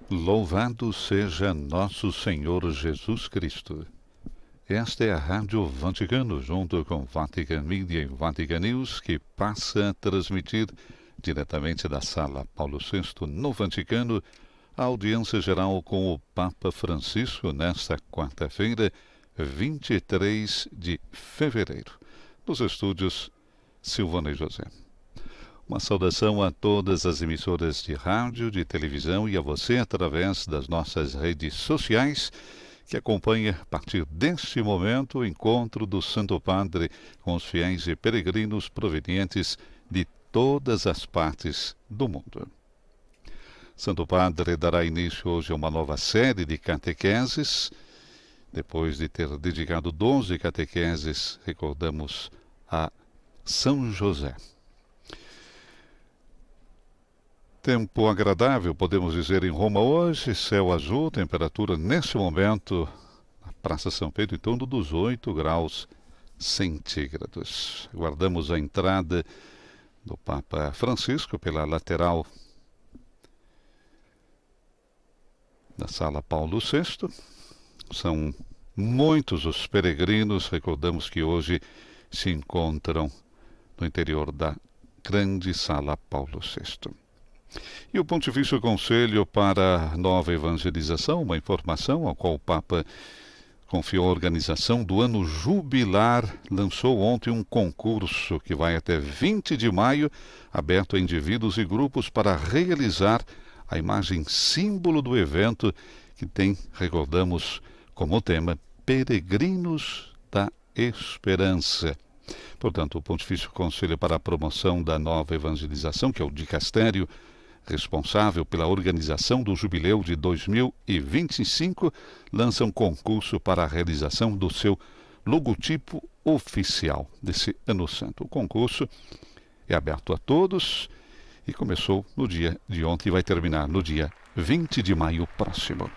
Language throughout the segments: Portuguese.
Louvado seja nosso Senhor Jesus Cristo. Esta é a Rádio Vaticano, junto com Vatican Media e Vatican News, que passa a transmitir diretamente da Sala Paulo VI, no Vaticano, a audiência geral com o Papa Francisco nesta quarta-feira, 23 de fevereiro. Nos estúdios, Silvana e José. Uma saudação a todas as emissoras de rádio, de televisão e a você através das nossas redes sociais que acompanha a partir deste momento o encontro do Santo Padre com os fiéis e peregrinos provenientes de todas as partes do mundo. Santo Padre dará início hoje a uma nova série de catequeses. Depois de ter dedicado 12 catequeses, recordamos a São José. Tempo agradável, podemos dizer, em Roma hoje, céu azul, temperatura neste momento, na Praça São Pedro, em torno dos 8 graus centígrados. Aguardamos a entrada do Papa Francisco pela lateral da Sala Paulo VI. São muitos os peregrinos, recordamos que hoje se encontram no interior da grande Sala Paulo VI. E o Pontifício Conselho para a Nova Evangelização, uma informação ao qual o Papa confiou a organização do ano jubilar, lançou ontem um concurso que vai até 20 de maio, aberto a indivíduos e grupos para realizar a imagem símbolo do evento, que tem, recordamos, como tema, Peregrinos da Esperança. Portanto, o Pontifício Conselho para a Promoção da Nova Evangelização, que é o dicastério responsável pela organização do Jubileu de 2025, lança um concurso para a realização do seu logotipo oficial desse Ano Santo. O concurso é aberto a todos e começou no dia de ontem e vai terminar no dia 20 de maio próximo.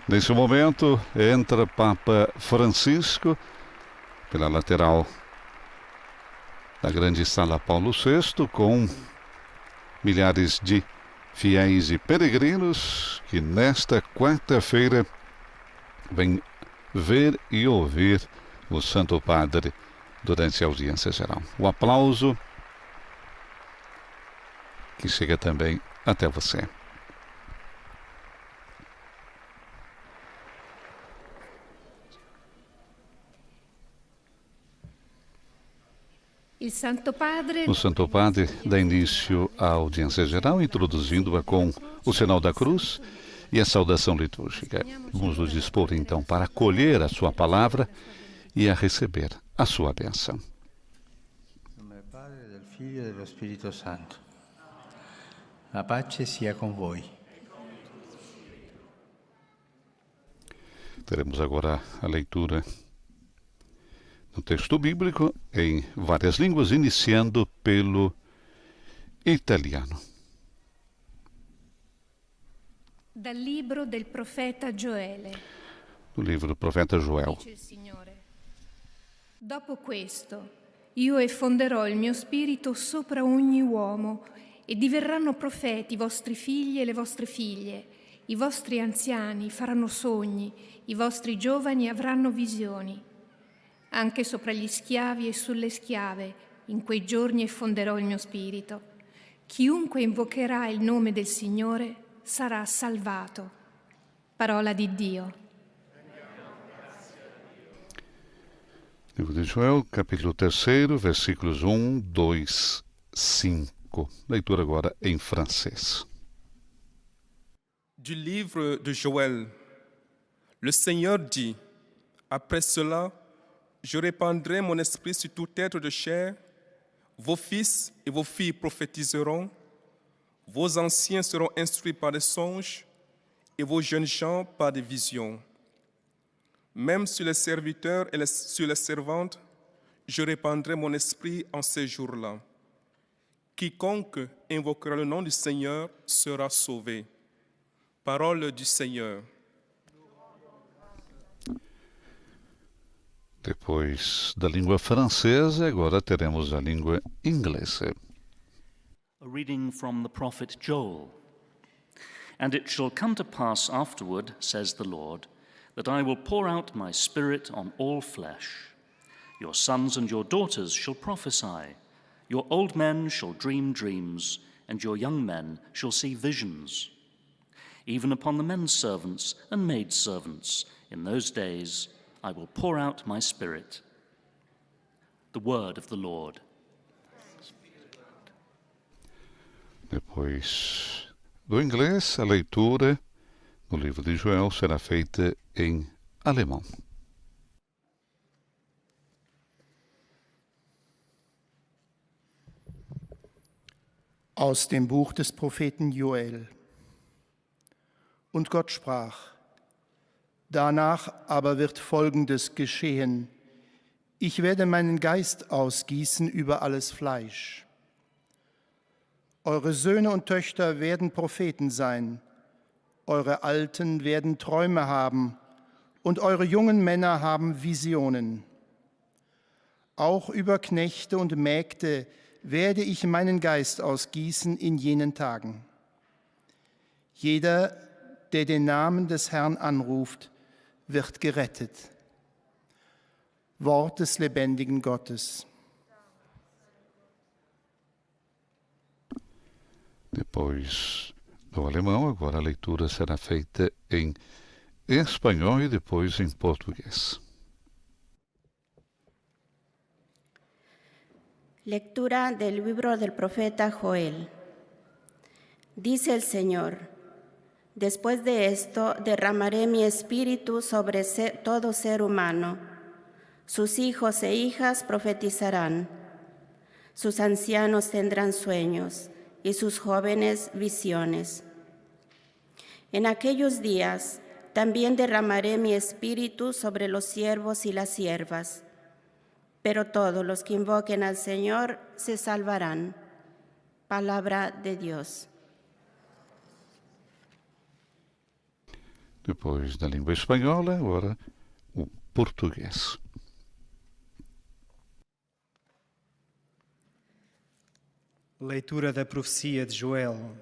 Nesse momento, entra Papa Francisco pela lateral da grande Sala Paulo VI com milhares de fiéis e peregrinos que nesta quarta-feira vêm ver e ouvir o Santo Padre durante a audiência geral. O aplauso que chega também até você. O Santo Padre dá início à audiência geral, introduzindo-a com o sinal da cruz e a saudação litúrgica. Vamos nos dispor, então, para acolher a sua palavra e a receber a sua bênção. Em nome do Padre, do Filho e do Espírito Santo. A paz sia com vós. Teremos agora a leitura no texto bíblico em várias línguas, iniciando pelo italiano. Dal libro del profeta Gioele. Do livro do profeta Joel. Dice il Signore: Dopo questo, io effonderò il mio spirito sopra ogni uomo, e diverranno profeti i vostri figli e le vostre figlie. I vostri anziani faranno sogni, i vostri giovani avranno visioni. Anche sopra gli schiavi e sulle schiave, in quei giorni effonderò il mio spirito. Chiunque invocherà il nome del Signore sarà salvato. Parola di Dio. Livro de Joel, capítulo 3, versículos 1, 2, 5. Leitura agora em francês. Du livre de Joël. Le Seigneur dit, après cela, je répandrai mon esprit sur tout être de chair, vos fils et vos filles prophétiseront, vos anciens seront instruits par des songes, et vos jeunes gens par des visions. Même sur les serviteurs et sur les servantes, je répandrai mon esprit en ces jours-là. Quiconque invoquera le nom du Seigneur sera sauvé. Parole du Seigneur. Depois da língua francesa, agora teremos a língua inglesa. A reading from the prophet Joel. And it shall come to pass afterward, says the Lord, that I will pour out my Spirit on all flesh. Your sons and your daughters shall prophesy. Your old men shall dream dreams, and your young men shall see visions. Even upon the men servants and maid servants, in those days I will pour out my Spirit. The word of the Lord. Depois do inglês, a leitura no livro de Joel será feita em alemão. Aus dem Buch des Propheten Joel. Und Gott sprach: Danach aber wird Folgendes geschehen: Ich werde meinen Geist ausgießen über alles Fleisch. Eure Söhne und Töchter werden Propheten sein, eure Alten werden Träume haben und eure jungen Männer haben Visionen. Auch über Knechte und Mägde werde ich meinen Geist ausgießen in jenen Tagen. Jeder, der den Namen des Herrn anruft, wird gerettet. Wort des lebendigen Gottes. Depois do alemão, agora a leitura será feita em espanhol e depois em português. Lectura del libro del profeta Joel. Dice el Señor: Después de esto derramaré mi espíritu sobre todo ser humano. Sus hijos e hijas profetizarán. Sus ancianos tendrán sueños y sus jóvenes visiones. En aquellos días también derramaré mi espíritu sobre los siervos y las siervas, pero todos los que invoquen al Señor se salvarán. Palabra de Dios. Depois da língua espanhola, agora o português. Leitura da profecia de Joel.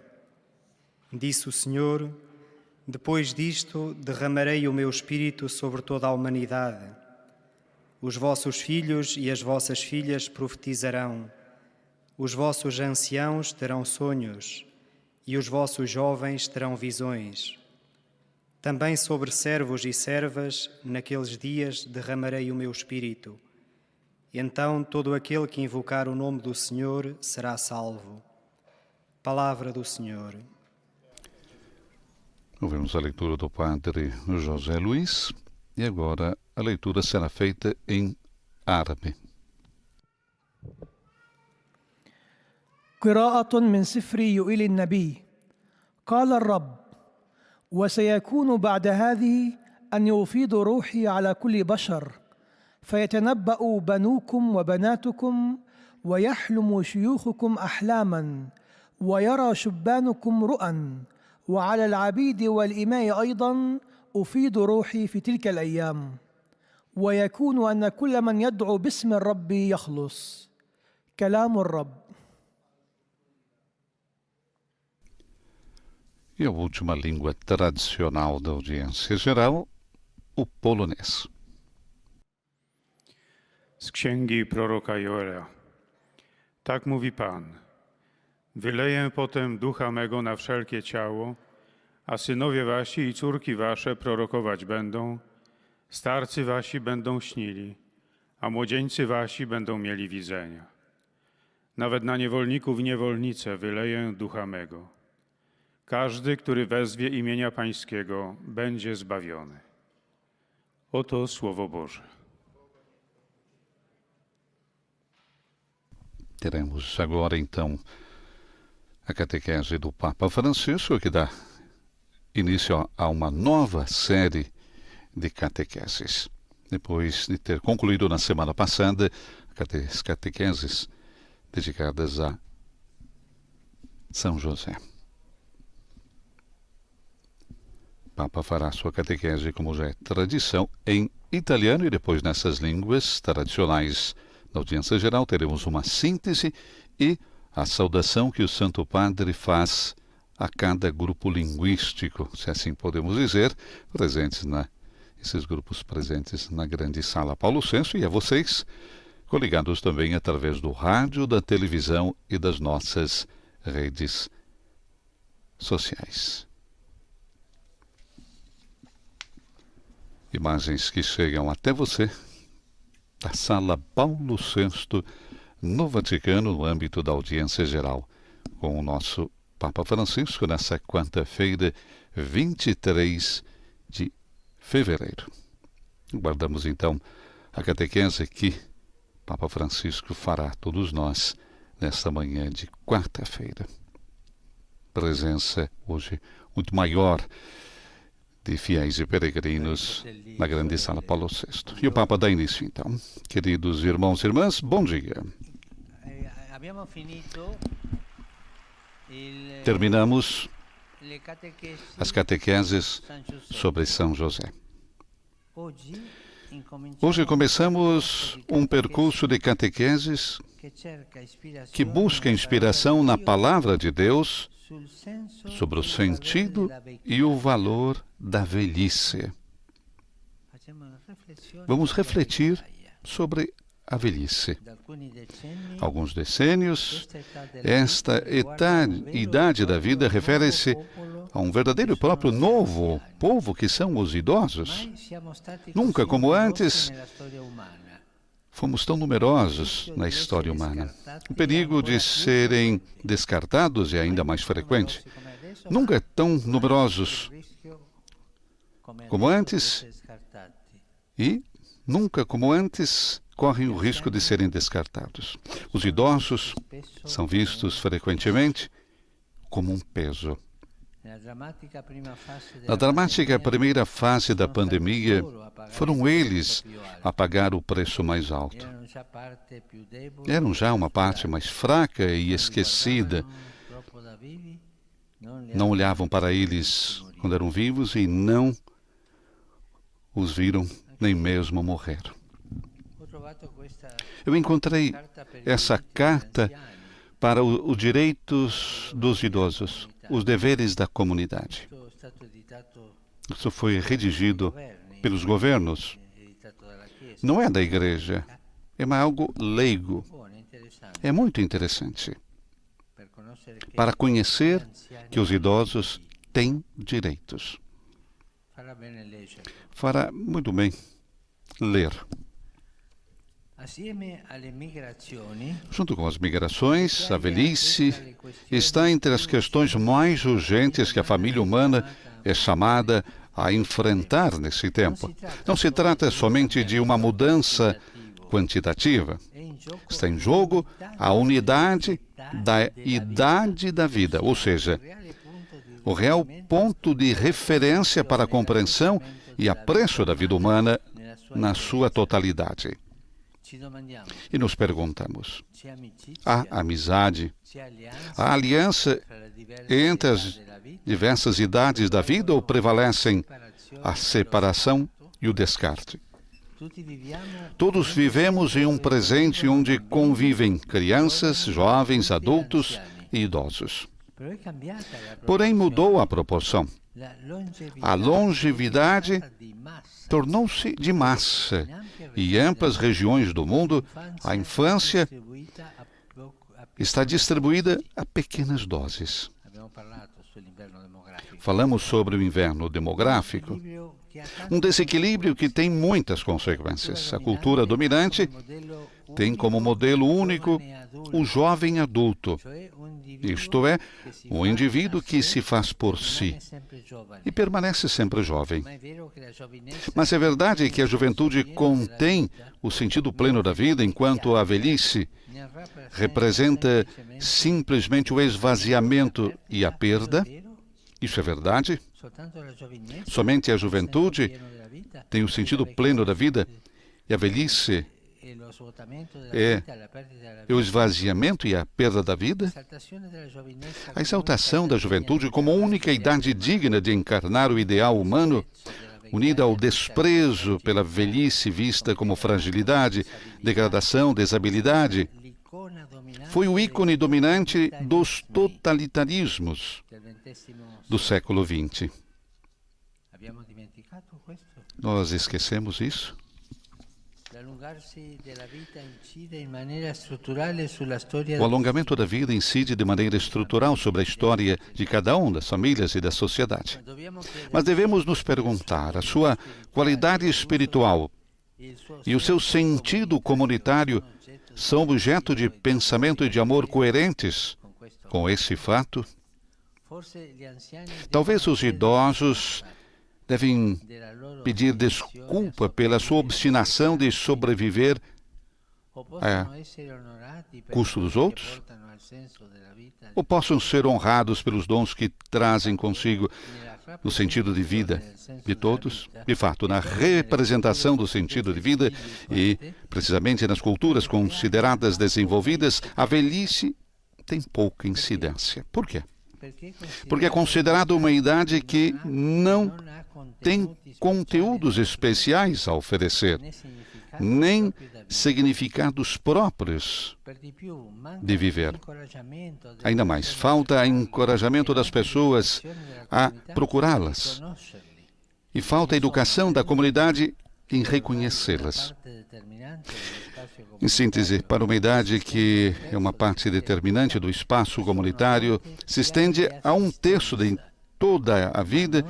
Disse o Senhor: Depois disto derramarei o meu espírito sobre toda a humanidade. Os vossos filhos e as vossas filhas profetizarão. Os vossos anciãos terão sonhos e os vossos jovens terão visões. Também sobre servos e servas, naqueles dias, derramarei o meu espírito. Então todo aquele que invocar o nome do Senhor será salvo. Palavra do Senhor. Ouvimos a leitura do padre José Luiz e agora a leitura será feita em árabe. قراءة من سفر يوئيل النبي. قال الرب: وسيكون بعد هذه أن يفيض روحي على كل بشر، فيتنبأ بنوكم وبناتكم، ويحلم شيوخكم أحلاما، ويرى شبانكم رؤى، وعلى العبيد والإماء أيضا أفيض روحي في تلك الأيام، ويكون أن كل من يدعو باسم الرب يخلص. كلام الرب. E a última língua tradicional da audiência geral, o polonês. Z księgi proroka Joela. Tak mówi Pan: Wyleję potem ducha mego na wszelkie ciało, a synowie wasi i córki wasze prorokować będą, starcy wasi będą śnili, a młodzieńcy wasi będą mieli widzenia. Nawet na niewolników i niewolnice wyleję ducha mego. Każdy, który wezwie imienia Pańskiego, będzie zbawiony. Oto Słowo Boże. Teremos agora, então, a catequese do Papa Francisco, que dá início a uma nova série de catequeses. Depois de ter concluído na semana passada as catequeses dedicadas a São José. O Papa fará sua catequese, como já é tradição, em italiano e depois nessas línguas tradicionais. Na audiência geral teremos uma síntese e a saudação que o Santo Padre faz a cada grupo linguístico, se assim podemos dizer, esses grupos presentes na grande sala Paulo VI, e a vocês, coligados também através do rádio, da televisão e das nossas redes sociais. Imagens que chegam até você da sala Paulo VI no Vaticano, no âmbito da audiência geral, com o nosso Papa Francisco nessa quarta-feira, 23 de fevereiro. Guardamos então a catequese que Papa Francisco fará a todos nós nesta manhã de quarta-feira. Presença hoje muito maior de fiéis e peregrinos na grande sala Paulo VI. E o Papa dá início então. Queridos irmãos e irmãs, bom dia. Terminamos as catequeses sobre São José. Hoje começamos um percurso de catequeses que busca inspiração na Palavra de Deus sobre o sentido e o valor da velhice. Vamos refletir sobre a velhice. Alguns decênios, esta idade da vida refere-se a um verdadeiro e próprio novo povo que são os idosos. Nunca como antes fomos tão numerosos na história humana. O perigo de serem descartados é ainda mais frequente. Nunca tão numerosos como antes e nunca como antes correm o risco de serem descartados. Os idosos são vistos frequentemente como um peso. Na dramática primeira fase da pandemia, foram eles a pagar o preço mais alto. Eram já uma parte mais fraca e esquecida. Não olhavam para eles quando eram vivos e não os viram nem mesmo morrer. Eu encontrei essa carta para os direitos dos idosos, os deveres da comunidade. Isso foi redigido pelos governos. Não é da igreja, é algo leigo. É muito interessante para conhecer que os idosos têm direitos. Fará muito bem ler. Junto com as migrações, a velhice está entre as questões mais urgentes que a família humana é chamada a enfrentar nesse tempo. Não se trata somente de uma mudança quantitativa. Está em jogo a unidade da idade da vida, ou seja, o real ponto de referência para a compreensão e apreço da vida humana na sua totalidade. E nos perguntamos, há amizade, há aliança entre as diversas idades da vida ou prevalecem a separação e o descarte? Todos vivemos em um presente onde convivem crianças, jovens, adultos e idosos. Porém, mudou a proporção. A longevidade tornou-se de massa e em amplas regiões do mundo, a infância está distribuída a pequenas doses. Falamos sobre o inverno demográfico, um desequilíbrio que tem muitas consequências. A cultura dominante tem como modelo único o jovem adulto, isto é, o indivíduo que se faz por si e permanece sempre jovem. Mas é verdade que a juventude contém o sentido pleno da vida, enquanto a velhice representa simplesmente o esvaziamento e a perda? Isso é verdade? Somente a juventude tem o sentido pleno da vida e a velhice é o esvaziamento e a perda da vida? A exaltação da juventude como única idade digna de encarnar o ideal humano, unida ao desprezo pela velhice vista como fragilidade, degradação, desabilidade, foi o ícone dominante dos totalitarismos do século XX. Nós esquecemos isso? O alongamento da vida incide de maneira estrutural sobre a história de cada um, das famílias e da sociedade. Mas devemos nos perguntar: a sua qualidade espiritual e o seu sentido comunitário são objeto de pensamento e de amor coerentes com esse fato? Talvez os idosos devem pedir desculpa pela sua obstinação de sobreviver a custo dos outros? Ou possam ser honrados pelos dons que trazem consigo o sentido de vida de todos? De fato, na representação do sentido de vida e, precisamente, nas culturas consideradas desenvolvidas, a velhice tem pouca incidência. Por quê? Porque é considerada uma idade que não tem conteúdos especiais a oferecer, nem significados próprios de viver. Ainda mais, falta encorajamento das pessoas a procurá-las. E falta educação da comunidade em reconhecê-las. Em síntese, para uma idade que é uma parte determinante do espaço comunitário, se estende a 1/3 de toda a vida,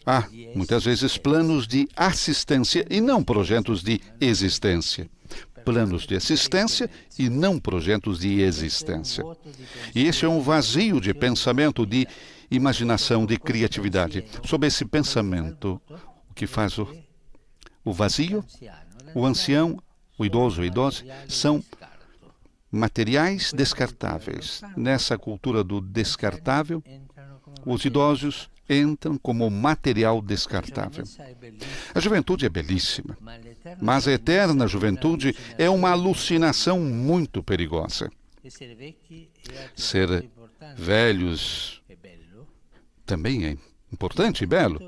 há, muitas vezes, planos de assistência e não projetos de existência. Planos de assistência e não projetos de existência. E esse é um vazio de pensamento, de imaginação, de criatividade. Sob esse pensamento, o que faz o vazio, o ancião, o idoso, a idosa, são materiais descartáveis. Nessa cultura do descartável, os idosos entram como material descartável. A juventude é belíssima, mas a eterna juventude é uma alucinação muito perigosa. Ser velhos também é importante e belo.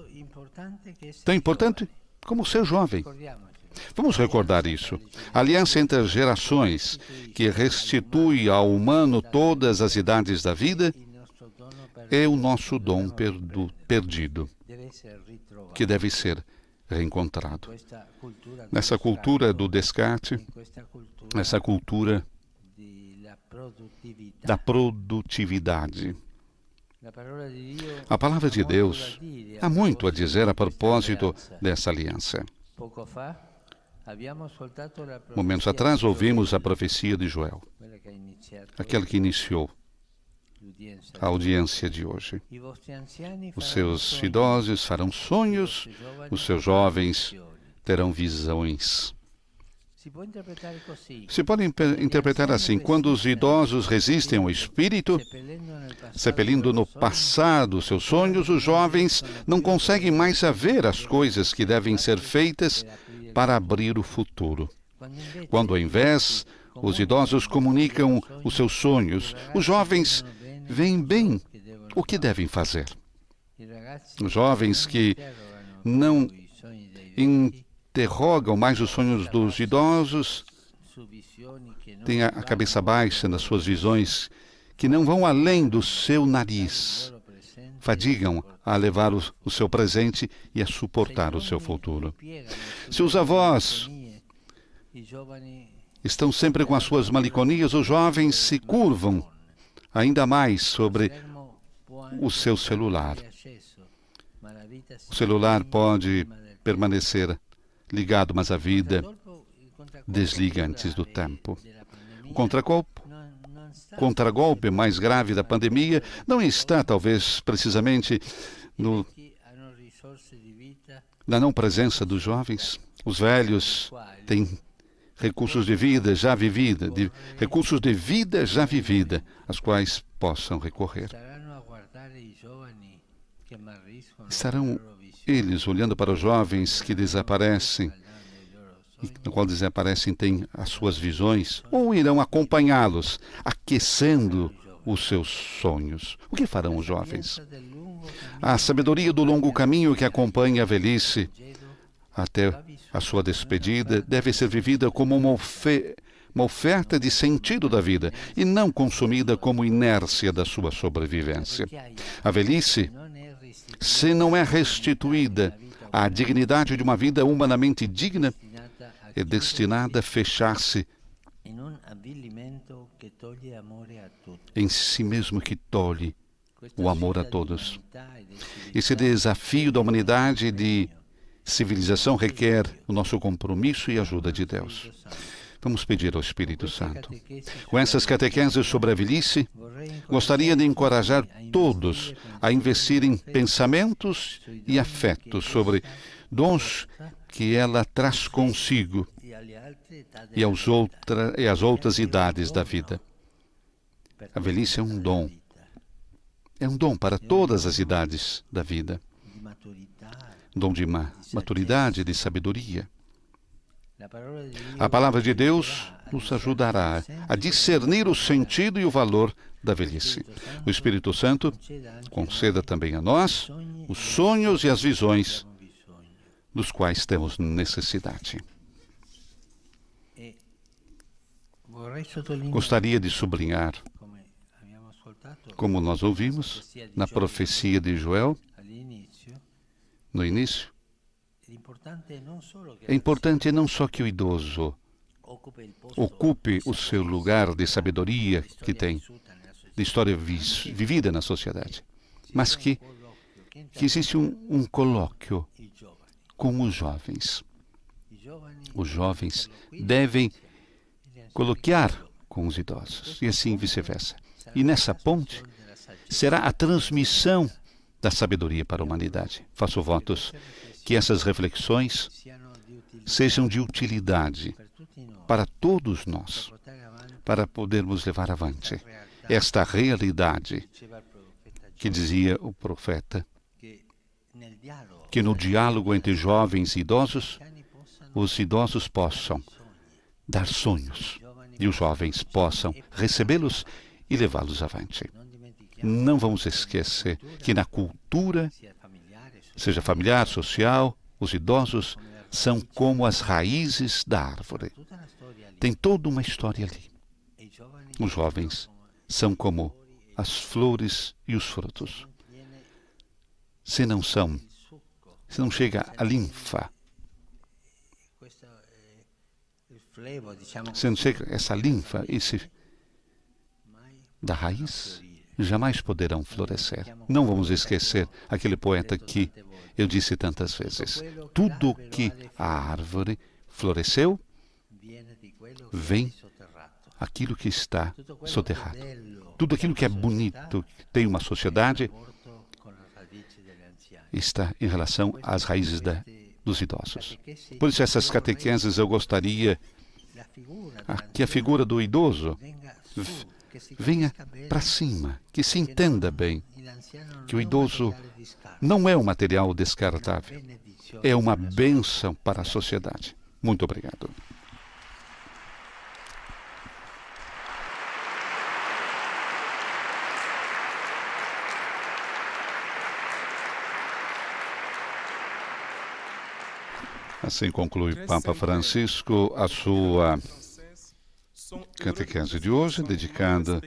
Tão importante como ser jovem. Vamos recordar isso. A aliança entre as gerações, que restitui ao humano todas as idades da vida, é o nosso dom perdido, que deve ser reencontrado. Nessa cultura do descarte, nessa cultura da produtividade. A palavra de Deus há muito a dizer a propósito dessa aliança. Momentos atrás ouvimos a profecia de Joel, aquela que iniciou a audiência de hoje. Os seus idosos farão sonhos, os seus jovens terão visões. Se pode interpretar assim: quando os idosos resistem ao espírito, sepelindo no passado seus sonhos, os jovens não conseguem mais ver as coisas que devem ser feitas para abrir o futuro. Quando, ao invés, os idosos comunicam os seus sonhos, os jovens veem bem o que devem fazer. Os jovens que não interrogam mais os sonhos dos idosos têm a cabeça baixa nas suas visões, que não vão além do seu nariz, fadigam a levar o seu presente e a suportar o seu futuro. Se os avós estão sempre com as suas maliconias, os jovens se curvam ainda mais sobre o seu celular. O celular pode permanecer ligado, mas a vida desliga antes do tempo. O contragolpe mais grave da pandemia não está, talvez, precisamente na não presença dos jovens. Os velhos têm recursos de vida já vivida, recursos de vida já vivida, aos quais possam recorrer. Estarão eles olhando para os jovens que desaparecem, no qual desaparecem têm as suas visões, ou irão acompanhá-los, aquecendo os seus sonhos? O que farão os jovens? A sabedoria do longo caminho que acompanha a velhice até a sua despedida deve ser vivida como uma oferta de sentido da vida e não consumida como inércia da sua sobrevivência. A velhice, se não é restituída à dignidade de uma vida humanamente digna, é destinada a fechar-se em si mesmo, que tolhe o amor a todos. Esse desafio da humanidade e de civilização requer o nosso compromisso e ajuda de Deus. Vamos pedir ao Espírito Santo. Com essas catequeses sobre a velhice, gostaria de encorajar todos a investir em pensamentos e afetos sobre dons que ela traz consigo e as outras idades da vida. A velhice é um dom. É um dom para todas as idades da vida. Dom de maturidade, de sabedoria. A palavra de Deus nos ajudará a discernir o sentido e o valor da velhice. O Espírito Santo conceda também a nós os sonhos e as visões dos quais temos necessidade. Gostaria de sublinhar, como nós ouvimos na profecia de Joel, no início, é importante não só que o idoso ocupe o seu lugar de sabedoria que tem, de história vivida na sociedade, mas que existe um colóquio com os jovens. Os jovens devem coloquiar com os idosos, e assim vice-versa. E nessa ponte será a transmissão da sabedoria para a humanidade. Faço votos que essas reflexões sejam de utilidade para todos nós, para podermos levar avante esta realidade que dizia o profeta, que no diálogo entre jovens e idosos, os idosos possam dar sonhos e os jovens possam recebê-los e levá-los avante. Não vamos esquecer que na cultura, seja familiar, social, os idosos são como as raízes da árvore. Tem toda uma história ali. Os jovens são como as flores e os frutos. Se não chega a linfa, se não chega essa linfa, da raiz, jamais poderão florescer. Não vamos esquecer aquele poeta que eu disse tantas vezes. Tudo que a árvore floresceu, vem aquilo que está soterrado. Tudo aquilo que é bonito, tem uma sociedade, está em relação às raízes dos idosos. Por isso, essas catequeses eu gostaria que a figura do idoso venha para cima, que se entenda bem que o idoso não é um material descartável, é uma bênção para a sociedade. Muito obrigado. Assim conclui Papa Francisco a sua catequese de hoje, dedicada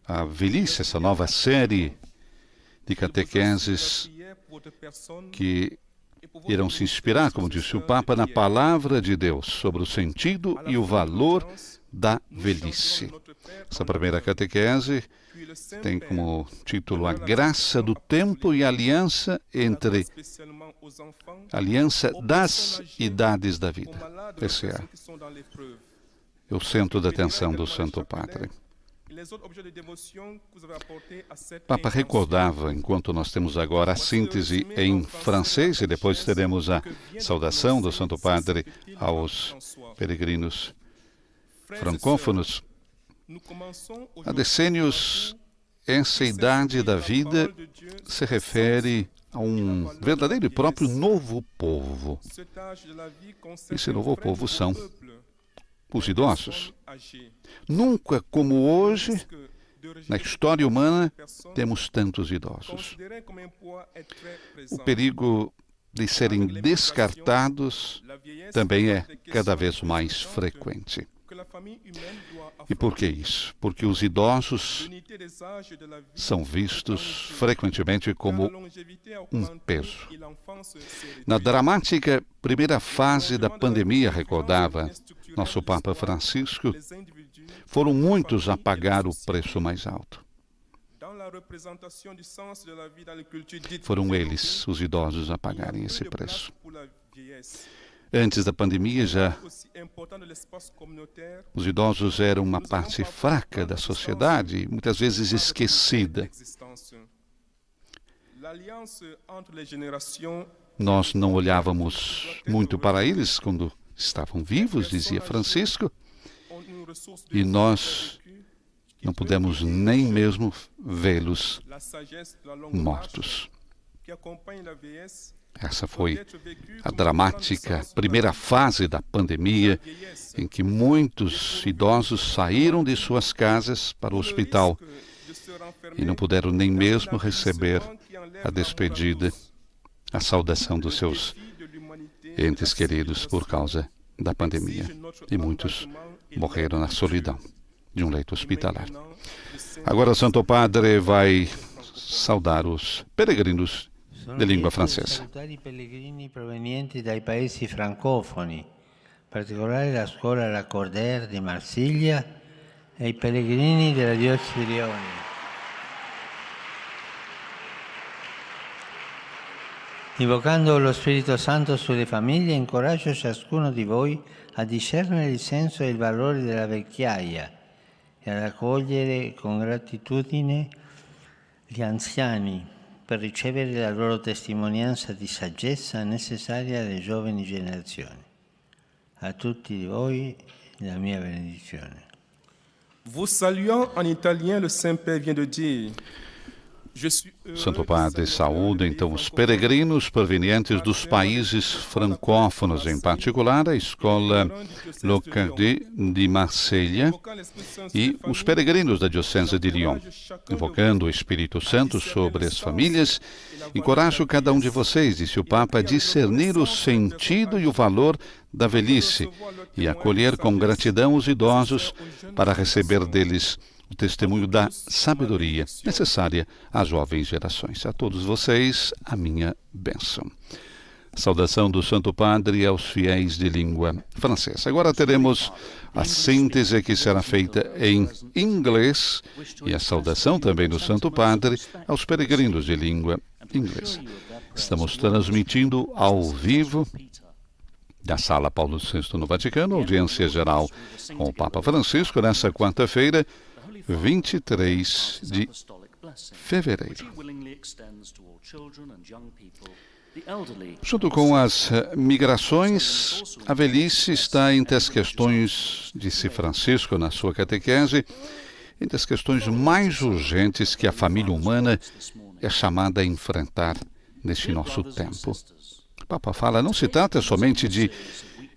à velhice, essa nova série de catequeses que irão se inspirar, como disse o Papa, na palavra de Deus sobre o sentido e o valor da velhice. Essa primeira catequese tem como título A Graça do Tempo e a Aliança das Idades da Vida. Esse é o centro da atenção do Santo Padre. O Papa recordava, enquanto nós temos agora a síntese em francês, e depois teremos a saudação do Santo Padre aos peregrinos francófonos, há decênios, essa idade da vida se refere a um verdadeiro e próprio novo povo. Esse novo povo são os idosos. Nunca como hoje, na história humana, temos tantos idosos. O perigo de serem descartados também é cada vez mais frequente. E por que isso? Porque os idosos são vistos frequentemente como um peso. Na dramática primeira fase da pandemia, recordava nosso Papa Francisco, foram muitos a pagar o preço mais alto. Foram eles, os idosos, a pagarem esse preço. Antes da pandemia, já os idosos eram uma parte fraca da sociedade, muitas vezes esquecida. Nós não olhávamos muito para eles quando estavam vivos, dizia Francisco, e nós não pudemos nem mesmo vê-los mortos. Essa foi a dramática primeira fase da pandemia, em que muitos idosos saíram de suas casas para o hospital e não puderam nem mesmo receber a despedida, a saudação dos seus entes queridos por causa da pandemia. E muitos morreram na solidão de um leito hospitalar. Agora o Santo Padre vai saudar os peregrinos de língua francesa. Salutare i pellegrini provenienti dai paesi francofoni, in particolare la scuola Lacordaire di Marsiglia e i pellegrini della diocesi di Lione. Invocando lo Spirito Santo sulle famiglie, incoraggio ciascuno di voi a discernere il senso e il valore della vecchiaia e ad accogliere con gratitudine gli anziani per ricevere la loro testimonianza di saggezza necessaria alle giovani generazioni. A tutti voi la mia benedizione. Vous saluant en italien, le Saint-Père vient de dire: Santo Padre saúda então os peregrinos provenientes dos países francófonos, em particular a escola Lacordaire de Marselha e os peregrinos da Diocese de Lyon. Invocando o Espírito Santo sobre as famílias, encorajo cada um de vocês, disse o Papa, a discernir o sentido e o valor da velhice e acolher com gratidão os idosos para receber deles o testemunho da sabedoria necessária às jovens gerações. A todos vocês, a minha bênção. Saudação do Santo Padre aos fiéis de língua francesa. Agora teremos a síntese que será feita em inglês e a saudação também do Santo Padre aos peregrinos de língua inglesa. Estamos transmitindo ao vivo da Sala Paulo VI no Vaticano, audiência geral com o Papa Francisco nessa quarta-feira, 23 de fevereiro. Junto com as migrações, a velhice está entre as questões, disse Francisco na sua catequese, entre as questões mais urgentes que a família humana é chamada a enfrentar neste nosso tempo. O Papa fala, não se trata somente de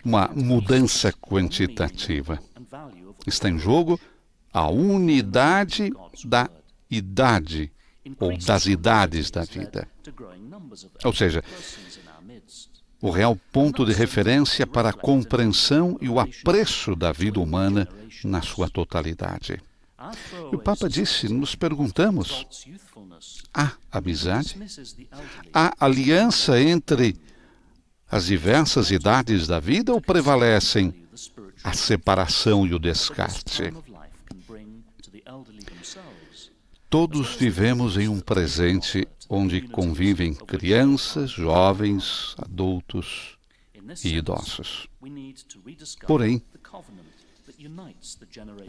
uma mudança quantitativa. Está em jogo a unidade da idade ou das idades da vida. Ou seja, o real ponto de referência para a compreensão e o apreço da vida humana na sua totalidade. E o Papa disse, nos perguntamos, há amizade? Há aliança entre as diversas idades da vida ou prevalecem a separação e o descarte? Todos vivemos em um presente onde convivem crianças, jovens, adultos e idosos. Porém,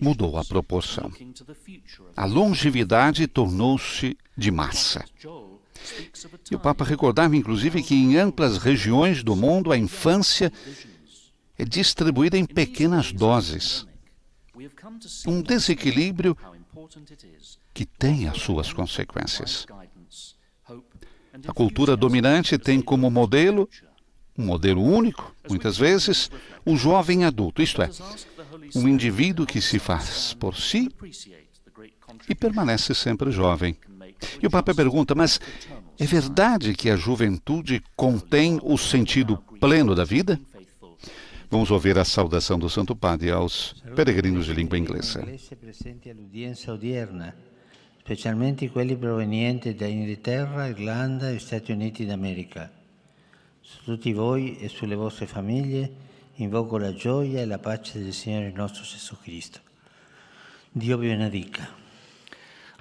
mudou a proporção. A longevidade tornou-se de massa. E o Papa recordava, inclusive, que em amplas regiões do mundo a infância é distribuída em pequenas doses. Um desequilíbrio que tem as suas consequências. A cultura dominante tem como modelo, um modelo único, muitas vezes, o jovem adulto, isto é, um indivíduo que se faz por si e permanece sempre jovem. E o Papa pergunta, mas é verdade que a juventude contém o sentido pleno da vida? Vamos ouvir a saudação do Santo Padre aos peregrinos de língua inglesa. Presenti all'udienza odierna, specialmente quelli provenienti da Inghilterra, Irlanda e Stati Uniti d'America. Su tutti voi e sulle vostre famiglie invoco la gioia e la pace del Signore nostro Gesù Cristo. Dio vi benedica.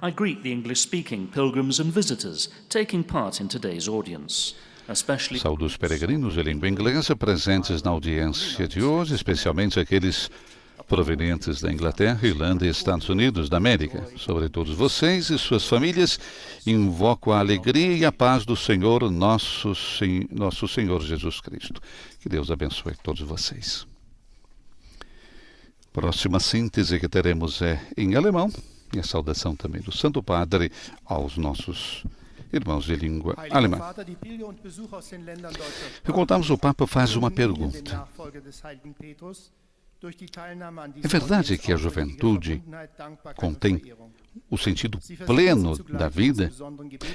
I greet the English-speaking pilgrims and visitors taking part in today's audience. Saúdo os peregrinos de língua inglesa presentes na audiência de hoje, especialmente aqueles provenientes da Inglaterra, Irlanda e Estados Unidos da América. Sobre todos vocês e suas famílias, invoco a alegria e a paz do Senhor, nosso Senhor Jesus Cristo. Que Deus abençoe todos vocês. Próxima síntese que teremos é em alemão, e a saudação também do Santo Padre aos nossos irmãos de língua alemã. Recordamos, o Papa faz uma pergunta. É verdade que a juventude contém o sentido pleno da vida,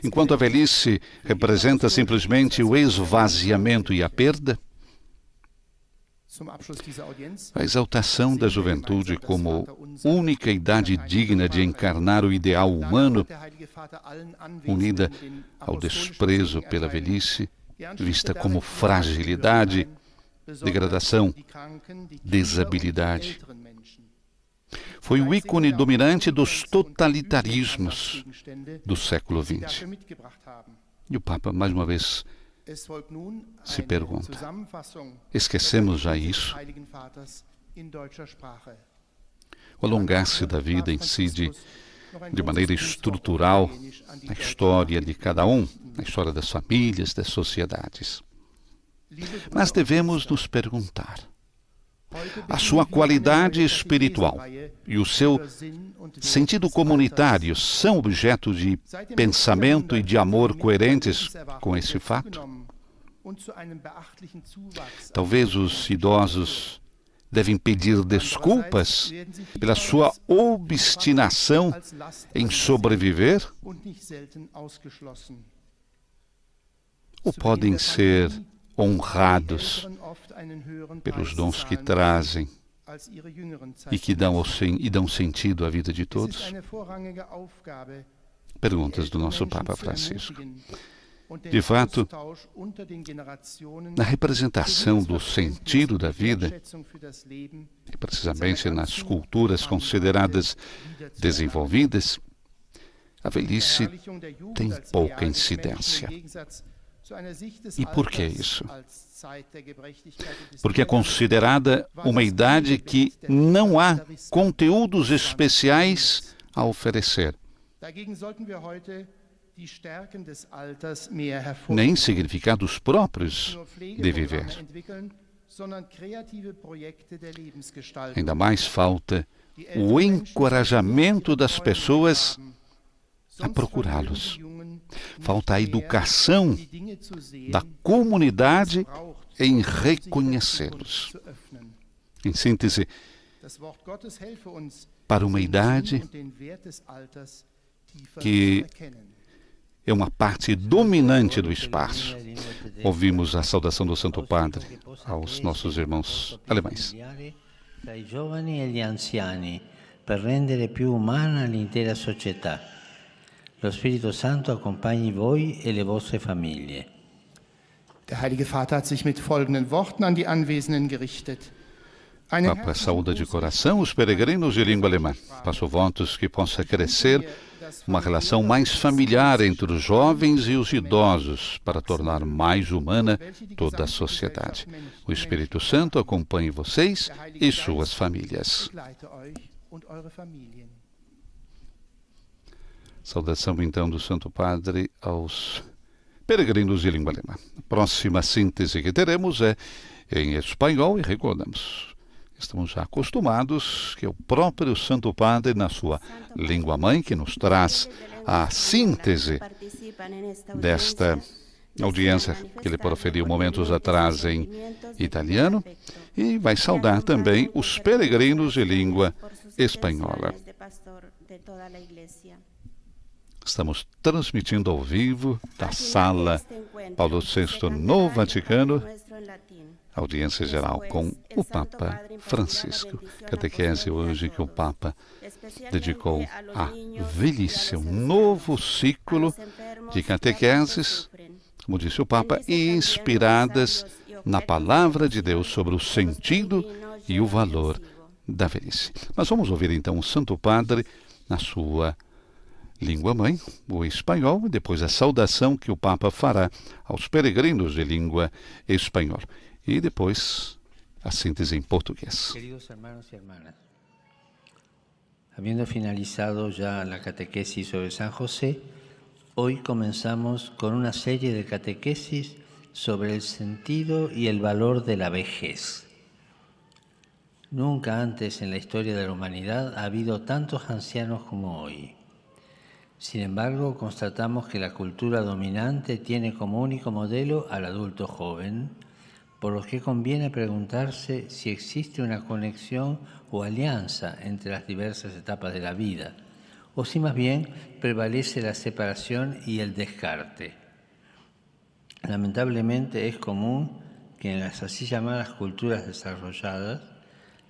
enquanto a velhice representa simplesmente o esvaziamento e a perda? A exaltação da juventude como única idade digna de encarnar o ideal humano, unida ao desprezo pela velhice, vista como fragilidade, degradação, desabilidade. Foi o ícone dominante dos totalitarismos do século XX. E o Papa, mais uma vez, se pergunta: esquecemos já isso? O alongar-se da vida incide de maneira estrutural na história de cada um, na história das famílias, das sociedades. Mas devemos nos perguntar: a sua qualidade espiritual e o seu sentido comunitário são objeto de pensamento e de amor coerentes com esse fato? Talvez os idosos devem pedir desculpas pela sua obstinação em sobreviver? Ou podem ser honrados pelos dons que trazem e que dão sentido à vida de todos? Perguntas do nosso Papa Francisco. De fato, na representação do sentido da vida, e precisamente nas culturas consideradas desenvolvidas, a velhice tem pouca incidência. E por que isso? Porque é considerada uma idade que não há conteúdos especiais a oferecer, nem significados próprios de viver. Ainda mais falta o encorajamento das pessoas a procurá-los. Falta a educação da comunidade em reconhecê-los. Em síntese, para uma idade que é uma parte dominante do espaço. Ouvimos a saudação do Santo Padre aos nossos irmãos alemães. Tra i giovani e gli anziani, per rendere più umana l'intera società. Lo Spirito Santo accompagni voi e le vostre famiglie. Der Heilige Vater hat sich mit folgenden Worten an die Anwesenden gerichtet. Papa saúda de coração os peregrinos de língua alemã. Passo votos que possa crescer uma relação mais familiar entre os jovens e os idosos para tornar mais humana toda a sociedade. O Espírito Santo acompanhe vocês e suas famílias. Saudação então do Santo Padre aos peregrinos de língua alemã. A próxima síntese que teremos é em espanhol e recordamos. Estamos já acostumados que é o próprio Santo Padre, na sua língua-mãe, que nos traz a síntese desta audiência que ele proferiu momentos atrás em italiano, e vai saudar também os peregrinos de língua espanhola. Estamos transmitindo ao vivo da Sala Paulo VI no Vaticano, audiência geral com o Papa Francisco. Catequese hoje que o Papa dedicou à velhice, um novo ciclo de catequeses, como disse o Papa, inspiradas na palavra de Deus sobre o sentido e o valor da velhice. Mas vamos ouvir então o Santo Padre na sua língua-mãe, o espanhol, e depois a saudação que o Papa fará aos peregrinos de língua espanhola. E depois a síntese em português. Queridos hermanos y hermanas, habiendo finalizado ya la catequesis sobre San José, hoy comenzamos con una serie de catequesis sobre el sentido y el valor de la vejez. Nunca antes en la historia de la humanidad ha habido tantos ancianos como hoy. Sin embargo, constatamos que la cultura dominante tiene como único modelo al adulto joven, por lo que conviene preguntarse si existe una conexión o alianza entre las diversas etapas de la vida, o si más bien prevalece la separación y el descarte. Lamentablemente es común que en las así llamadas culturas desarrolladas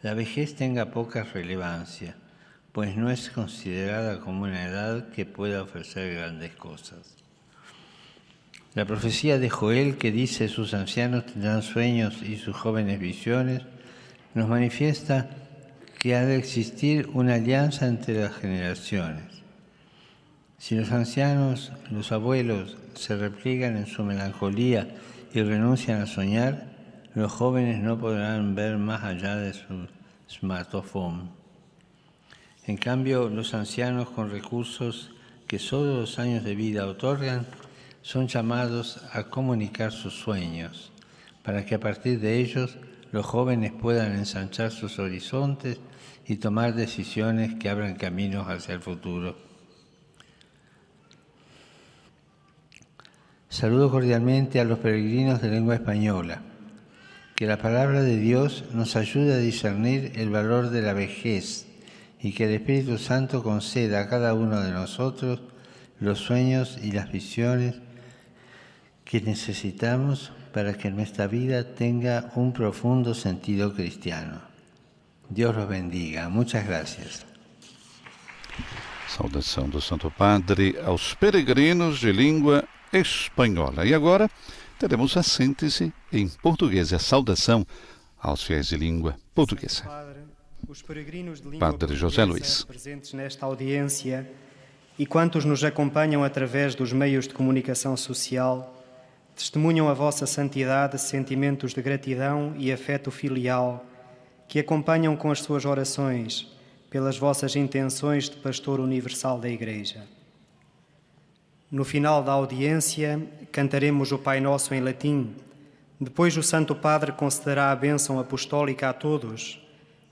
la vejez tenga poca relevancia, pues no es considerada como una edad que pueda ofrecer grandes cosas. La profecía de Joel, que dice sus ancianos tendrán sueños y sus jóvenes visiones, nos manifiesta que ha de existir una alianza entre las generaciones. Si los ancianos, los abuelos, se repliegan en su melancolía y renuncian a soñar, los jóvenes no podrán ver más allá de su smartphone. En cambio, los ancianos con recursos que solo los años de vida otorgan son llamados a comunicar sus sueños, para que a partir de ellos los jóvenes puedan ensanchar sus horizontes y tomar decisiones que abran caminos hacia el futuro. Saludo cordialmente a los peregrinos de lengua española. Que la palabra de Dios nos ayude a discernir el valor de la vejez y que el Espíritu Santo conceda a cada uno de nosotros los sueños y las visiones que necesitamos para que nuestra vida tenga un profundo sentido cristiano. Dios los bendiga. Muchas gracias. Saudação do Santo Padre aos peregrinos de língua espanhola. E agora teremos a síntese em português, a saudação aos fiéis de língua portuguesa. Os peregrinos de língua Padre José Luís. Presentes nesta audiência e quantos nos acompanham através dos meios de comunicação social, testemunham a vossa santidade, sentimentos de gratidão e afeto filial que acompanham com as suas orações pelas vossas intenções de pastor universal da Igreja. No final da audiência, cantaremos o Pai Nosso em latim. Depois o Santo Padre concederá a bênção apostólica a todos,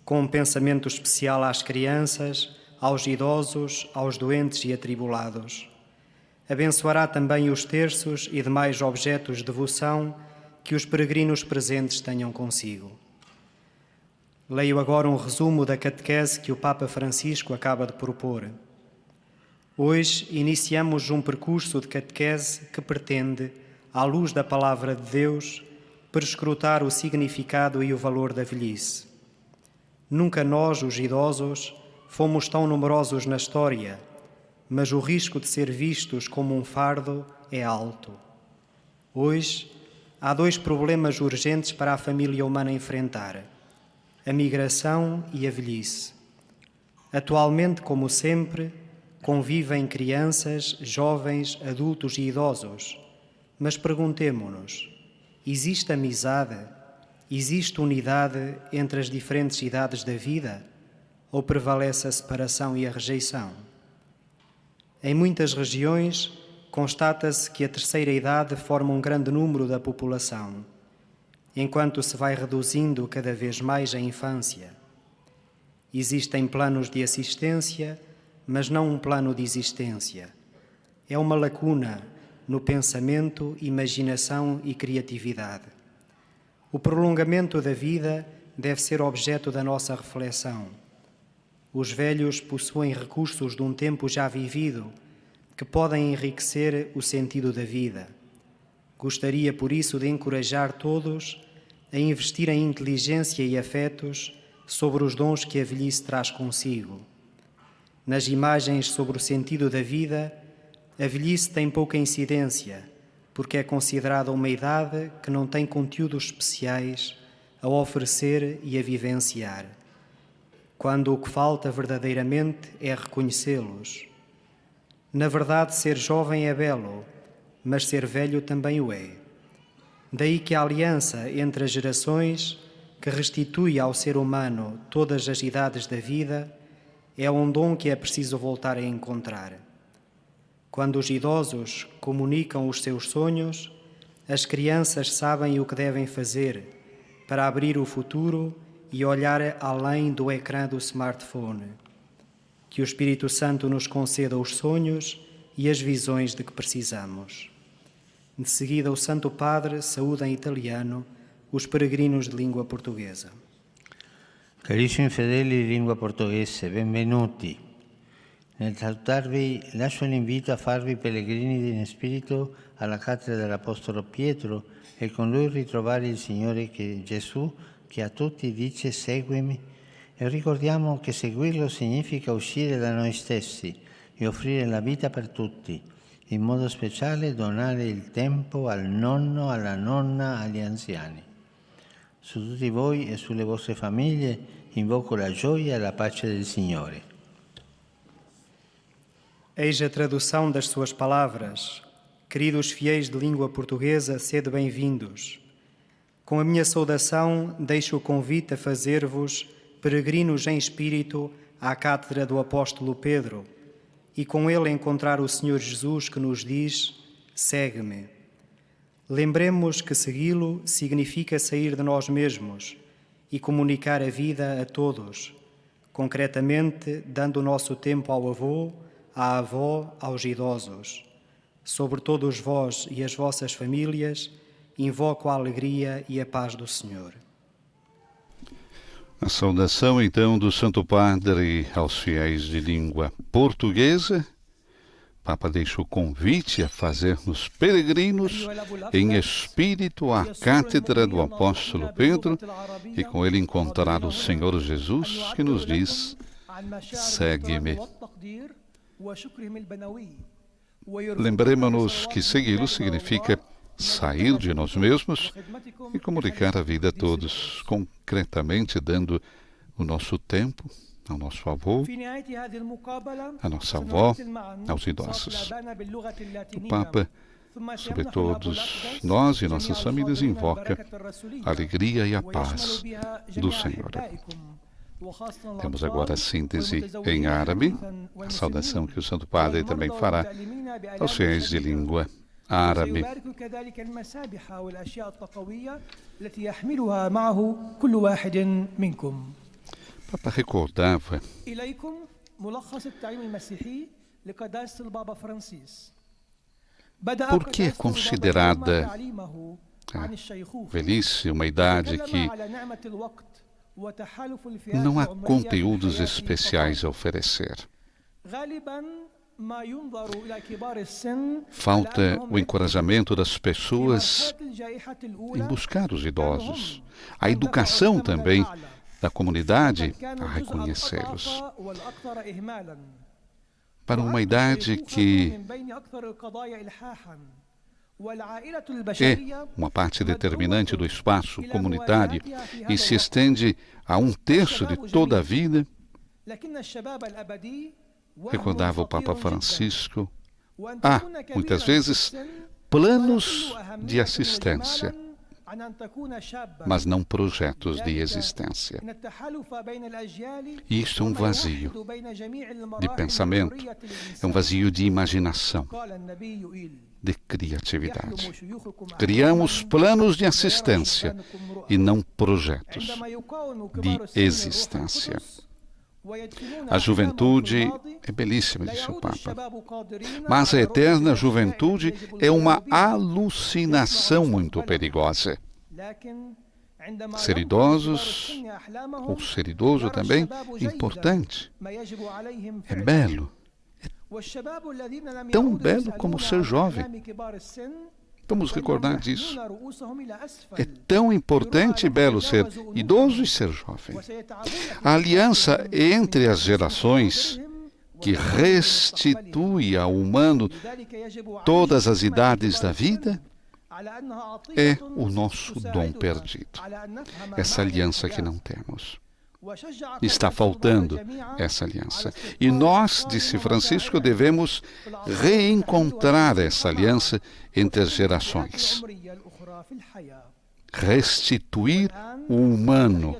com um pensamento especial às crianças, aos idosos, aos doentes e atribulados. Abençoará também os terços e demais objetos de devoção que os peregrinos presentes tenham consigo. Leio agora um resumo da catequese que o Papa Francisco acaba de propor. Hoje iniciamos um percurso de catequese que pretende, à luz da Palavra de Deus, perscrutar o significado e o valor da velhice. Nunca nós, os idosos, fomos tão numerosos na história, mas o risco de ser vistos como um fardo é alto. Hoje, há dois problemas urgentes para a família humana enfrentar: a migração e a velhice. Atualmente, como sempre, convivem crianças, jovens, adultos e idosos. Mas perguntemo-nos: existe amizade? Existe unidade entre as diferentes idades da vida? Ou prevalece a separação e a rejeição? Em muitas regiões, constata-se que a terceira idade forma um grande número da população, enquanto se vai reduzindo cada vez mais a infância. Existem planos de assistência, mas não um plano de existência. É uma lacuna no pensamento, imaginação e criatividade. O prolongamento da vida deve ser objeto da nossa reflexão. Os velhos possuem recursos de um tempo já vivido que podem enriquecer o sentido da vida. Gostaria, por isso, de encorajar todos a investir em inteligência e afetos sobre os dons que a velhice traz consigo. Nas imagens sobre o sentido da vida, a velhice tem pouca incidência, porque é considerada uma idade que não tem conteúdos especiais a oferecer e a vivenciar, quando o que falta verdadeiramente é reconhecê-los. Na verdade, ser jovem é belo, mas ser velho também o é. Daí que a aliança entre as gerações, que restitui ao ser humano todas as idades da vida, é um dom que é preciso voltar a encontrar. Quando os idosos comunicam os seus sonhos, as crianças sabem o que devem fazer para abrir o futuro e olhar além do ecrã do smartphone. Que o Espírito Santo nos conceda os sonhos e as visões de que precisamos. De seguida, o Santo Padre saúda em italiano os peregrinos de língua portuguesa. Carissimi fedeli di lingua portoghese, benvenuti. Nel salutarvi lascio l'invito a farvi pellegrini in spirito alla cattedra dell'Apostolo Pietro e con lui ritrovare il Signore Gesù che a tutti dice seguimi, e ricordiamo che seguirlo significa uscire da noi stessi e offrire la vita per tutti, in modo speciale donare il tempo al nonno, alla nonna, agli anziani. Su tutti voi e sulle vostre famiglie invoco la gioia e la pace del Signore. Eis a tradução das suas palavras. Queridos fiéis de língua portuguesa, sede bem-vindos. Com a minha saudação, deixo o convite a fazer-vos peregrinos em espírito à cátedra do apóstolo Pedro e com ele encontrar o Senhor Jesus que nos diz: segue-me. Lembremos que segui-lo significa sair de nós mesmos e comunicar a vida a todos, concretamente dando o nosso tempo ao avô, à avó, aos idosos. Sobre todos vós e as vossas famílias, invoco a alegria e a paz do Senhor. A saudação, então, do Santo Padre aos fiéis de língua portuguesa. O Papa deixa o convite a fazermos peregrinos em espírito à cátedra do apóstolo Pedro e com ele encontrar o Senhor Jesus, que nos diz: segue-me. Lembremos-nos que segui-lo significa sair de nós mesmos e comunicar a vida a todos, concretamente dando o nosso tempo ao nosso avô, à nossa avó, aos idosos. O Papa, sobre todos nós e nossas famílias, invoca a alegria e a paz do Senhor. Temos agora a síntese em árabe, a saudação que o Santo Padre também fará aos fiéis de língua árabe. O Papa recordava por que é considerada a velhice uma idade que não há conteúdos especiais a oferecer. Falta o encorajamento das pessoas em buscar os idosos, a educação também da comunidade a reconhecê-los. Para uma idade que é uma parte determinante do espaço comunitário e se estende a 1/3 de toda a vida, recordava o Papa Francisco, há, muitas vezes, planos de assistência, mas não projetos de existência. E isto é um vazio de pensamento, é um vazio de imaginação, de criatividade. Criamos planos de assistência e não projetos de existência. A juventude é belíssima, disse o Papa, mas a eterna juventude é uma alucinação muito perigosa. Ser idosos, ou ser idoso também, é importante, é belo, é tão belo como ser jovem. Vamos recordar disso. É tão importante e belo ser idoso e ser jovem. A aliança entre as gerações, que restitui ao humano todas as idades da vida, é o nosso dom perdido. Essa aliança que não temos. Está faltando essa aliança. E nós, disse Francisco, devemos reencontrar essa aliança entre as gerações. Restituir o humano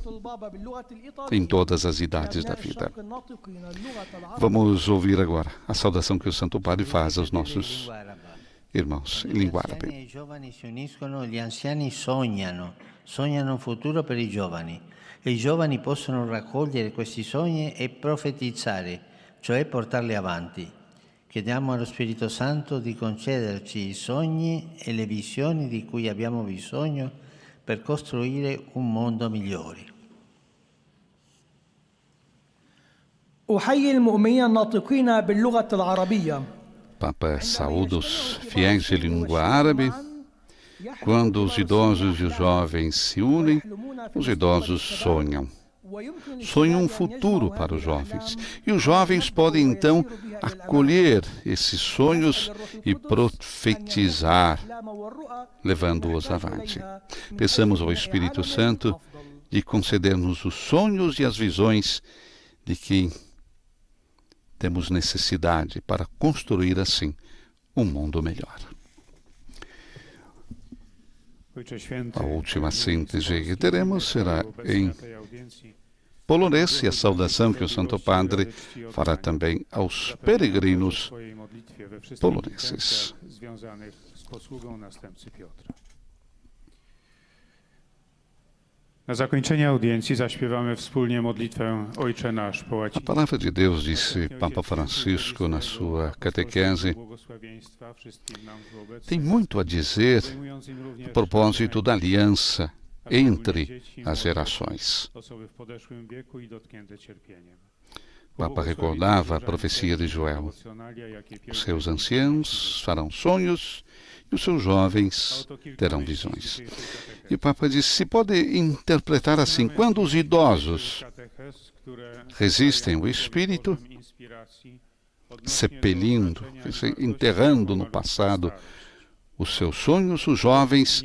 em todas as idades da vida. Vamos ouvir agora a saudação que o Santo Padre faz aos nossos irmãos em língua árabe. I giovani si uniscono, gli anziani sognano un futuro per i giovani. E i giovani possono raccogliere questi sogni e profetizzare, cioè portarli avanti. Chiediamo allo Spirito Santo di concederci i sogni e le visioni di cui abbiamo bisogno per costruire un mondo migliore. أحيي المؤمنين الناطقين باللغة العربية. Papa saúda os fiéis de língua árabe. Quando os idosos e os jovens se unem, os idosos sonham. Sonham um futuro para os jovens. E os jovens podem, então, acolher esses sonhos e profetizar, levando-os avante. Peçamos ao Espírito Santo de conceder-nos os sonhos e as visões de que temos necessidade para construir, assim, um mundo melhor. A última síntese que teremos será em polonês, e a saudação que o Santo Padre fará também aos peregrinos poloneses. Na zakończenie audiencji zaśpiewamy wspólnie modlitwę Ojcze Nasz po A łacinie. palavra de Deus, disse Papa Francisco na sua catequese, tem muito a dizer a propósito da aliança entre as gerações. O Papa recordava a profecia de Joel. Os seus anciãos farão sonhos e os seus jovens terão visões. E o Papa disse, se pode interpretar assim, quando os idosos resistem ao Espírito, sepelindo, enterrando no passado os seus sonhos, os jovens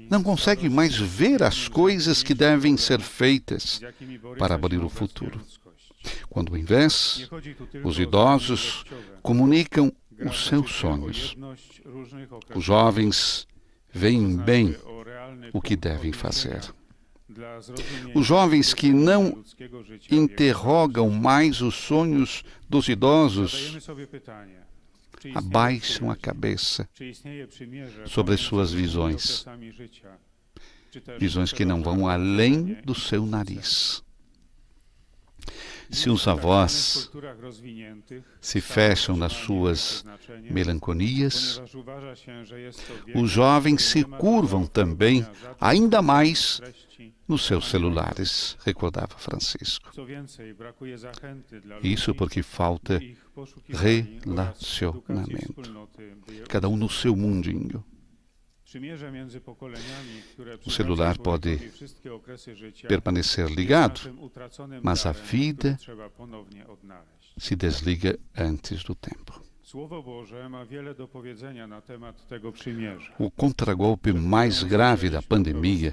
não conseguem mais ver as coisas que devem ser feitas para abrir o futuro. Quando, ao invés, os idosos comunicam os seus sonhos, os jovens veem bem o que devem fazer. Os jovens que não interrogam mais os sonhos dos idosos abaixam a cabeça sobre suas visões, visões que não vão além do seu nariz. Se os avós se fecham nas suas melancolias, os jovens se curvam também, ainda mais, nos seus celulares, recordava Francisco. Isso porque falta relacionamento. Cada um no seu mundinho. O celular pode permanecer ligado, mas a vida se desliga antes do tempo. O contragolpe mais grave da pandemia,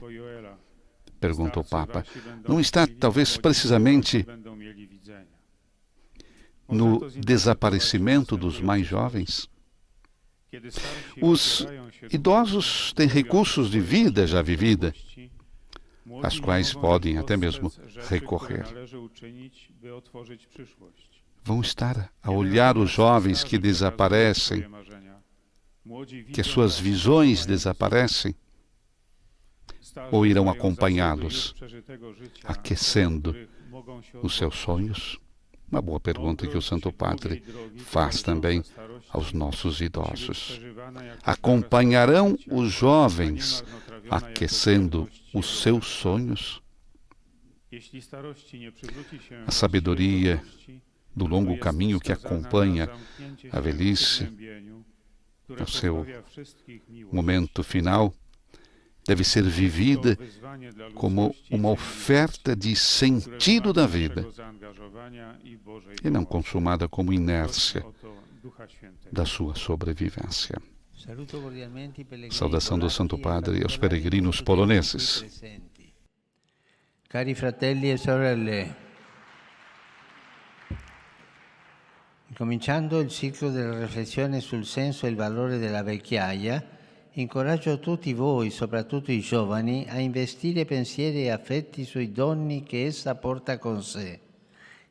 perguntou o Papa, não está talvez precisamente no desaparecimento dos mais jovens? Os idosos têm recursos de vida já vivida, às quais podem até mesmo recorrer. Vão estar a olhar os jovens que desaparecem, que as suas visões desaparecem, ou irão acompanhá-los, aquecendo os seus sonhos? Uma boa pergunta que o Santo Padre faz também aos nossos idosos. Acompanharão os jovens aquecendo os seus sonhos? A sabedoria do longo caminho que acompanha a velhice o seu momento final, deve ser vivida como uma oferta de sentido da vida e não consumada como inércia da sua sobrevivência. Saudação do Santo Padre aos peregrinos poloneses. Cari fratelli e sorelle, incominciando il ciclo della riflessione sul senso e il valore della vecchiaia, incoraggio tutti voi, soprattutto i giovani, a investire pensieri e affetti sui doni che essa porta con sé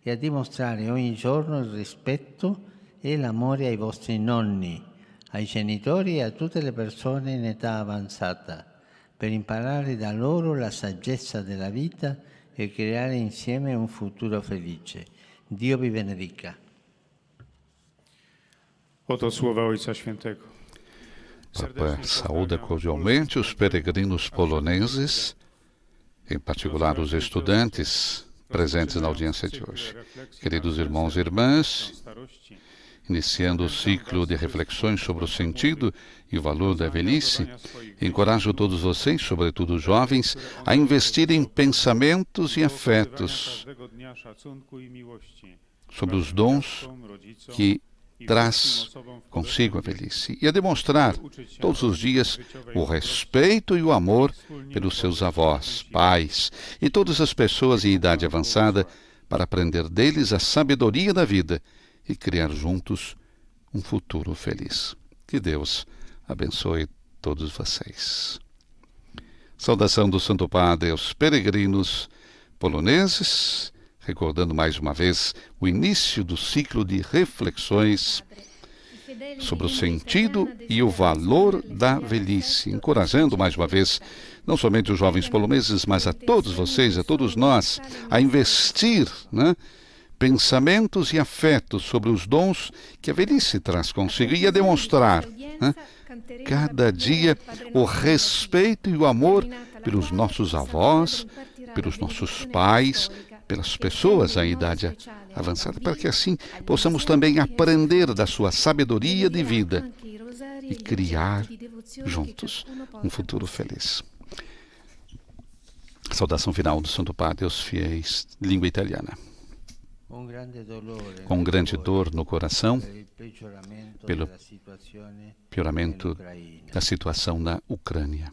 e a dimostrare ogni giorno il rispetto e l'amore ai vostri nonni, ai genitori e a tutte le persone in età avanzata, per imparare da loro la saggezza della vita e creare insieme un futuro felice. Dio vi benedica. Oto słowa Ojca Świętego. Papa saúda cordialmente os peregrinos poloneses, em particular os estudantes presentes na audiência de hoje. Queridos irmãos e irmãs, iniciando o ciclo de reflexões sobre o sentido e o valor da velhice, encorajo todos vocês, sobretudo os jovens, a investir em pensamentos e afetos sobre os dons que traz consigo a velhice e a demonstrar todos os dias o respeito e o amor pelos seus avós, pais e todas as pessoas em idade avançada para aprender deles a sabedoria da vida e criar juntos um futuro feliz. Que Deus abençoe todos vocês. Saudação do Santo Padre aos peregrinos poloneses, recordando mais uma vez o início do ciclo de reflexões sobre o sentido e o valor da velhice, encorajando mais uma vez não somente os jovens poloneses, mas a todos vocês, a todos nós, a investir, pensamentos e afetos sobre os dons que a velhice traz consigo e a demonstrar cada dia o respeito e o amor pelos nossos avós, pelos nossos pais, pelas pessoas à idade avançada, para que assim possamos também aprender da sua sabedoria de vida e criar juntos um futuro feliz. Saudação final do Santo Padre aos fiéis de língua italiana. Com grande dor no coração, pelo pioramento da situação na Ucrânia.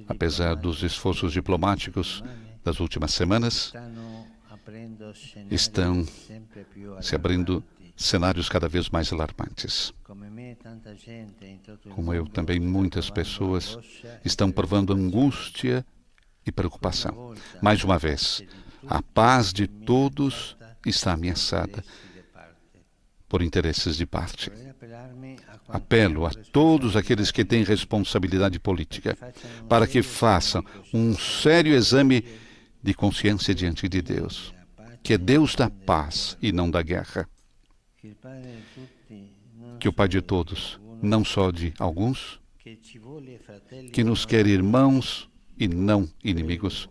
Apesar dos esforços diplomáticos das últimas semanas, estão se abrindo cenários cada vez mais alarmantes. Como eu, também muitas pessoas estão provando angústia e preocupação. Mais uma vez, a paz de todos está ameaçada por interesses de parte. Apelo a todos aqueles que têm responsabilidade política para que façam um sério exame de consciência diante de Deus, que é Deus da paz e não da guerra. Que o Pai de todos, não só de alguns, que nos quer irmãos e não inimigos.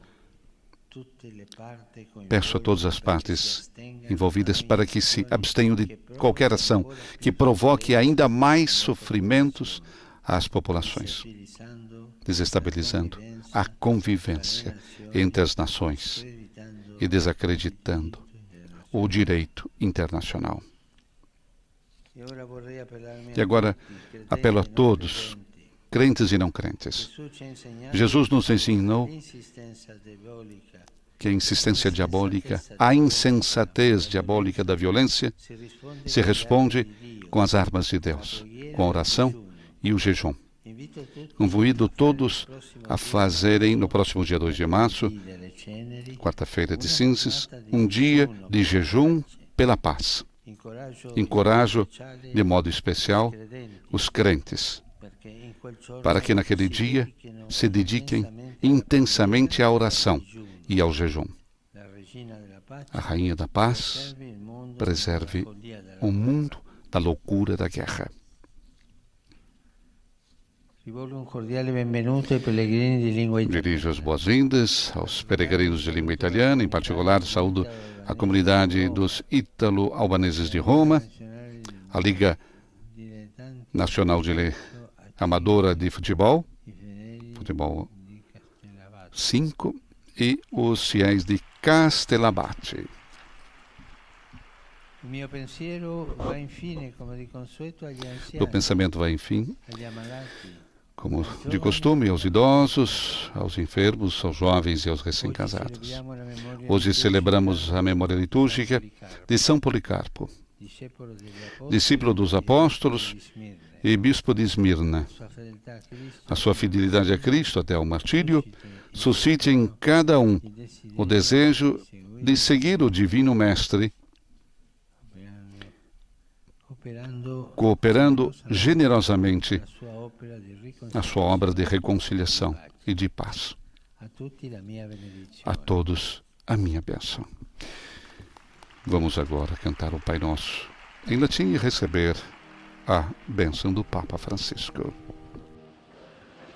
Peço a todas as partes envolvidas para que se abstenham de qualquer ação que provoque ainda mais sofrimentos às populações, desestabilizando a convivência entre as nações e desacreditando o direito internacional. E agora apelo a todos, crentes e não crentes. Jesus nos ensinou que a insistência diabólica, a insensatez diabólica da violência se responde com as armas de Deus, com a oração e o jejum. Convido todos a fazerem, no próximo dia 2 de março, quarta-feira de cinzas, um dia de jejum pela paz. Encorajo, de modo especial, os crentes, para que naquele dia se dediquem intensamente à oração e ao jejum. A Rainha da Paz preserve o mundo da loucura da guerra. Dirijo as boas-vindas aos peregrinos de língua italiana, em particular saúdo a comunidade dos ítalo-albaneses de Roma, a Liga Nacional Amadora de Futebol 5, e os fiéis de Castellabate. Meu pensamento vai, enfim, como de costume, aos idosos, aos enfermos, aos jovens e aos recém-casados. Hoje celebramos a memória litúrgica de São Policarpo, discípulo dos apóstolos e bispo de Esmirna. A sua fidelidade a Cristo até ao martírio suscite em cada um o desejo de seguir o Divino Mestre, cooperando generosamente na sua obra de reconciliação e de paz. A todos a minha bênção. Vamos agora cantar o Pai Nosso em latim e receber a bênção do Papa Francisco.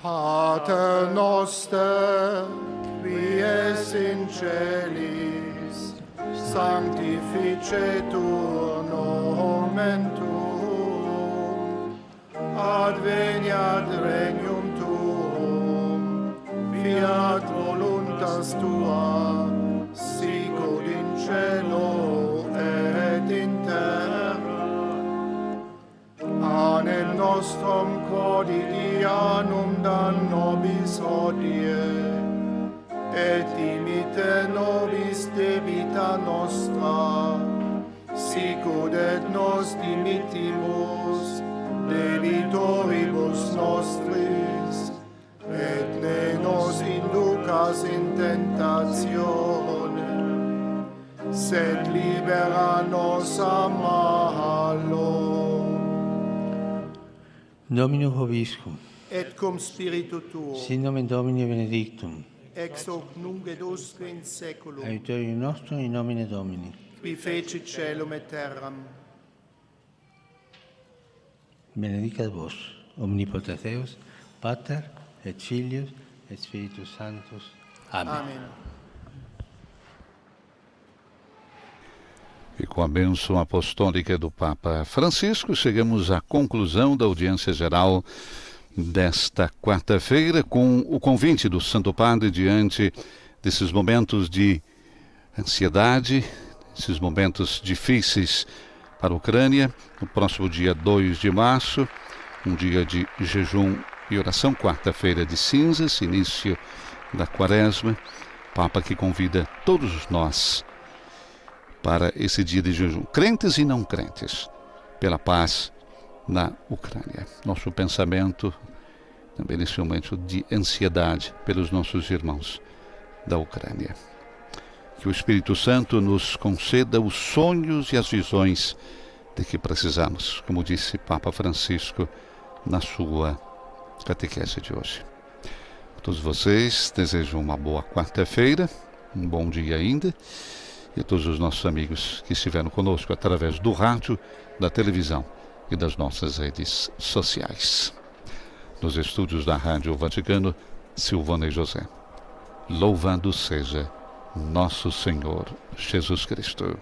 Pater noster, qui es in celis, sanctificetur nomen tuum, adveniat regnum tuum, fiat voluntas tua, sicut in cielo et in terra. Panem nostrum quotidianum da nobis hodie, et dimitte nobis debita nostra, sicut et nos dimittimus debitoribus nostris, et ne nos inducas in tentatione, sed libera nos a malo. Dominus vobiscum. Et cum spiritu tuo. Sin nomen Domini benedictum. Ex hoc nunc et usque in saeculum. Aiutorium nostrum in nomine Domini. Qui fecit caelum et terram. Benedicat vos, omnipotens Deus, Pater et Filius et Spiritus Sanctus. Amém. Amém. E com a bênção apostólica do Papa Francisco, chegamos à conclusão da audiência geral desta quarta-feira, com o convite do Santo Padre diante desses momentos de ansiedade, esses momentos difíceis para a Ucrânia. No próximo dia 2 de março, um dia de jejum e oração, quarta-feira de cinzas, início da quaresma. Papa que convida todos nós para esse dia de jejum, crentes e não crentes, pela paz na Ucrânia. Nosso pensamento também nesse momento de ansiedade pelos nossos irmãos da Ucrânia. Que o Espírito Santo nos conceda os sonhos e as visões de que precisamos, como disse Papa Francisco na sua catequese de hoje. A todos vocês, desejo uma boa quarta-feira, um bom dia ainda. E a todos os nossos amigos que estiveram conosco através do rádio, da televisão e das nossas redes sociais. Nos estúdios da Rádio Vaticano, Silvana e José. Louvado seja nosso Senhor Jesus Cristo.